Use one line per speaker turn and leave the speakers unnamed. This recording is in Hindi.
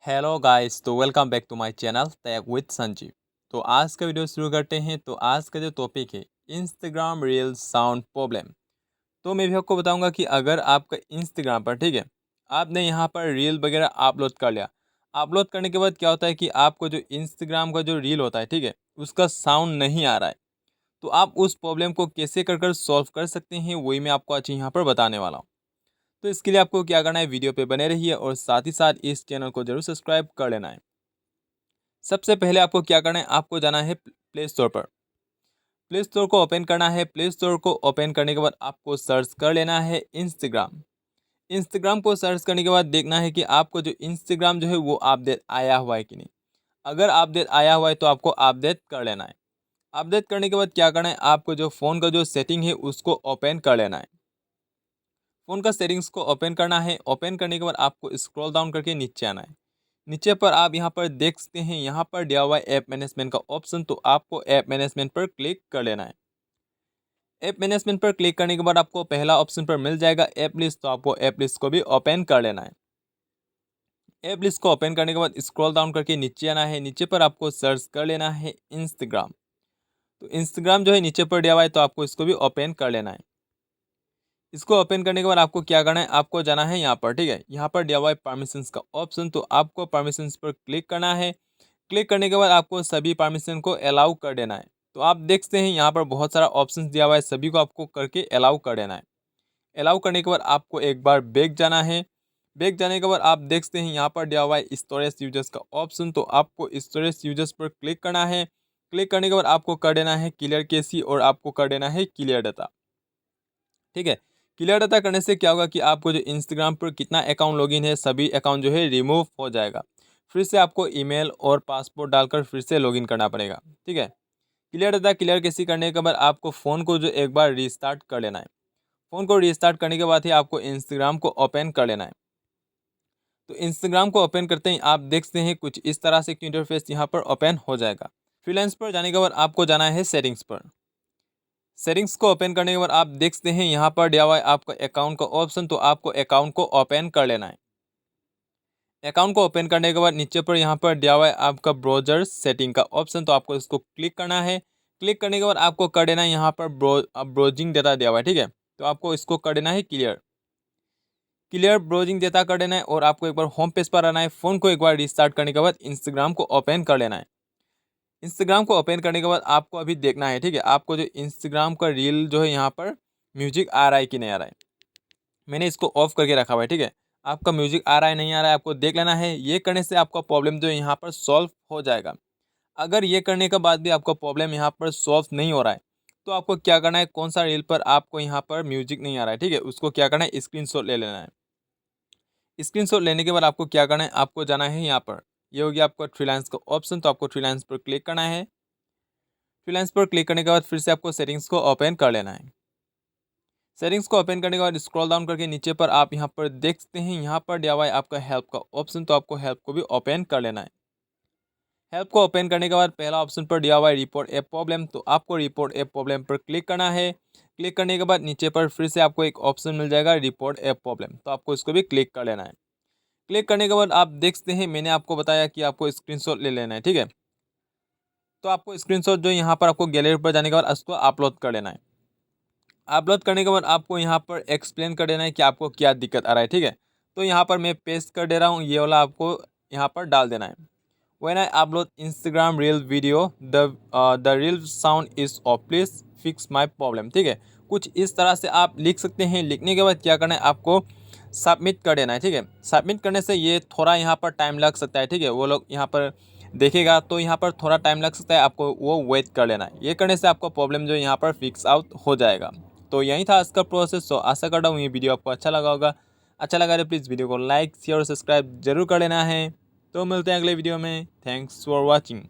हेलो गाइस, तो welcome back to my channel tag with Sanjeev. तो आज का वीडियो शुरू करते हैं। तो आज का जो टॉपिक है इंस्टाग्राम रील साउंड प्रॉब्लम। तो मैं भी आपको बताऊंगा कि अगर आपका इंस्टाग्राम पर, ठीक है, आपने यहाँ पर रील वगैरह अपलोड कर लिया। अपलोड करने के बाद क्या होता है कि आपको जो इंस्टाग्राम का जो रील होता है, ठीक है, उसका साउंड नहीं आ रहा है। तो आप उस प्रॉब्लम को कैसे कर सॉल्व कर सकते हैं, वही मैं आपको आज यहाँ पर बताने वाला हूँ। तो इसके लिए आपको क्या करना है, वीडियो पे बने रहिए और साथ ही साथ इस चैनल को जरूर सब्सक्राइब कर लेना है। सबसे पहले आपको क्या करना है, आपको जाना है प्ले स्टोर पर। प्ले स्टोर को ओपन करना है। प्ले स्टोर को ओपन करने के बाद आपको सर्च कर लेना है इंस्टाग्राम। इंस्टाग्राम को सर्च करने के बाद देखना है कि आपको जो इंस्टाग्राम जो है वो अपडेट आया हुआ है कि नहीं। अगर अपडेट आया हुआ है तो आपको अपडेट कर लेना है। अपडेट करने के बाद क्या करना है, आपको जो फ़ोन का जो सेटिंग है उसको ओपन कर लेना है। फ़ोन का सेटिंग्स को ओपन करना है। ओपन करने के बाद आपको स्क्रॉल डाउन करके नीचे आना है। नीचे पर आप यहाँ पर देख सकते हैं, यहाँ पर दिया हुआ है ऐप मैनेजमेंट का ऑप्शन। तो आपको ऐप मैनेजमेंट पर क्लिक कर लेना है। ऐप मैनेजमेंट पर क्लिक करने के बाद आपको पहला ऑप्शन पर मिल जाएगा ऐप लिस्ट। तो आपको ऐप लिस्ट को भी ओपन कर लेना है। ऐप लिस्ट को ओपन करने के बाद स्क्रॉल डाउन करके नीचे आना है। नीचे पर आपको सर्च कर लेना है इंस्टाग्राम। तो इंस्टाग्राम जो है नीचे पर दिया हुआ है, तो आपको इसको भी ओपन कर लेना है। इसको ओपन करने के बाद आपको क्या करना है, आपको जाना है यहाँ पर, ठीक है, यहाँ पर दिया हुआ है परमिशंस का ऑप्शन। तो आपको परमिशंस पर क्लिक करना है। क्लिक करने के बाद आपको सभी परमिशन को अलाउ कर देना है। तो आप देख सकते हैं यहाँ पर बहुत सारा ऑप्शंस दिया हुआ है, सभी को आपको करके अलाउ कर देना है। अलाउ करने के बाद आपको एक बार बैक जाना है। बैक जाने के बाद आप देख सकते हैं यहाँ पर दिया हुआ है स्टोरेज यूजर्स का ऑप्शन। तो आपको स्टोरेज यूजर्स पर क्लिक करना है। क्लिक करने के बाद आपको कर देना है क्लियर केसी और आपको कर देना है क्लियर डाटा। ठीक है, क्लियर डाटा करने से क्या होगा कि आपको जो इंस्टाग्राम पर कितना अकाउंट लॉगिन है, सभी अकाउंट जो है रिमूव हो जाएगा। फिर से आपको ईमेल और पासपोर्ट डालकर फिर से लॉगिन करना पड़ेगा। ठीक है, क्लियर डाटा क्लियर कैसे करने के बाद आपको फ़ोन को जो एक बार रीस्टार्ट कर लेना है। फ़ोन को रीस्टार्ट करने के बाद ही आपको इंस्टाग्राम को ओपन कर लेना है। तो इंस्टाग्राम को ओपन करते ही आप देख सकते हैं कुछ इस तरह से इंटरफेस यहाँ पर ओपन हो जाएगा। फ्रीलांस पर जाने के बाद आपको जाना है सेटिंग्स पर। सेटिंग्स को ओपन करने के बाद आप देख सकते हैं यहाँ पर दिया हुआ है आपका अकाउंट का ऑप्शन। तो आपको अकाउंट को ओपन कर लेना है। अकाउंट को ओपन करने के बाद नीचे पर यहाँ पर दिया हुआ है आपका ब्राउज़र सेटिंग का ऑप्शन। तो आपको इसको क्लिक करना है। क्लिक करने के बाद आपको कर देना है यहाँ पर ब्राउजिंग डेटा दिया हुआ है, ठीक है, तो आपको इसको कर देना है क्लियर। क्लियर ब्राउजिंग डेटा कर देना है और आपको एक बार होम पेज पर आना है। फ़ोन को एक बार रिस्टार्ट करने के बाद इंस्टाग्राम को ओपन कर लेना है। इंस्टाग्राम को ओपन करने के बाद आपको अभी देखना है, ठीक है, आपको जो इंस्टाग्राम का रील जो है यहाँ पर म्यूजिक आ रहा है कि नहीं आ रहा है। मैंने इसको ऑफ करके रखा हुआ है, ठीक है। आपका म्यूजिक आ रहा है नहीं आ रहा है, आपको देख लेना है। ये करने से आपका प्रॉब्लम जो है यहाँ पर सॉल्व हो जाएगा। अगर ये करने के बाद भी आपका प्रॉब्लम यहाँ पर सॉल्व नहीं हो रहा है, तो आपको क्या करना है, कौन सा रील पर आपको यहाँ पर म्यूजिक नहीं आ रहा है, ठीक है, उसको क्या करना है, स्क्रीनशॉट ले लेना है। स्क्रीनशॉट लेने के बाद आपको क्या करना है, आपको जाना है यहाँ पर, ये हो गया आपका फ्रीलांस का ऑप्शन। तो आपको फ्रीलांस पर क्लिक करना है। फ्रीलांस पर क्लिक करने के बाद फिर से आपको सेटिंग्स को ओपन कर लेना है। सेटिंग्स को ओपन करने के बाद स्क्रॉल डाउन करके नीचे पर आप यहाँ पर देख सकते हैं, यहाँ पर दिया हुआ है आपका हेल्प का ऑप्शन। तो आपको हेल्प को भी ओपन कर लेना है। हेल्प को ओपन करने के बाद पहला ऑप्शन पर दिया हुआ है रिपोर्ट ए प्रॉब्लम। तो आपको रिपोर्ट ए प्रॉब्लम पर क्लिक करना है। क्लिक करने के बाद नीचे पर फिर से आपको एक ऑप्शन मिल जाएगा रिपोर्ट ए प्रॉब्लम। तो आपको इसको भी क्लिक कर लेना है। क्लिक करने के बाद आप देख सकते हैं, मैंने आपको बताया कि आपको स्क्रीनशॉट ले लेना है, ठीक है। तो आपको स्क्रीनशॉट जो यहाँ पर आपको गैलरी पर जाने के बाद उसको अपलोड कर लेना है। अपलोड करने के बाद आपको यहाँ पर एक्सप्लेन कर देना है कि आपको क्या दिक्कत आ रहा है, ठीक है। तो यहाँ पर मैं पेस्ट कर दे रहा हूँ, ये वाला आपको यहाँ पर डाल देना है। When I upload Instagram reel video, the reel sound is off. Please fix my problem. ठीक है, कुछ इस तरह से आप लिख सकते हैं। लिखने के बाद क्या करना है, आपको सबमिट कर देना है, ठीक है। सबमिट करने से ये थोड़ा यहाँ पर टाइम लग सकता है, ठीक है, वो लोग यहाँ पर देखेगा तो यहाँ पर थोड़ा टाइम लग सकता है, आपको वो वेट कर लेना है। ये करने से आपका प्रॉब्लम जो यहाँ पर फिक्स आउट हो जाएगा। तो यही था आज का प्रोसेस। तो आशा करता हूँ ये वीडियो आपको अच्छा लगा होगा। अच्छा लगा तो प्लीज़ वीडियो को लाइक शेयर और सब्सक्राइब जरूर कर लेना है। तो मिलते हैं अगले वीडियो में। Thanks for watching.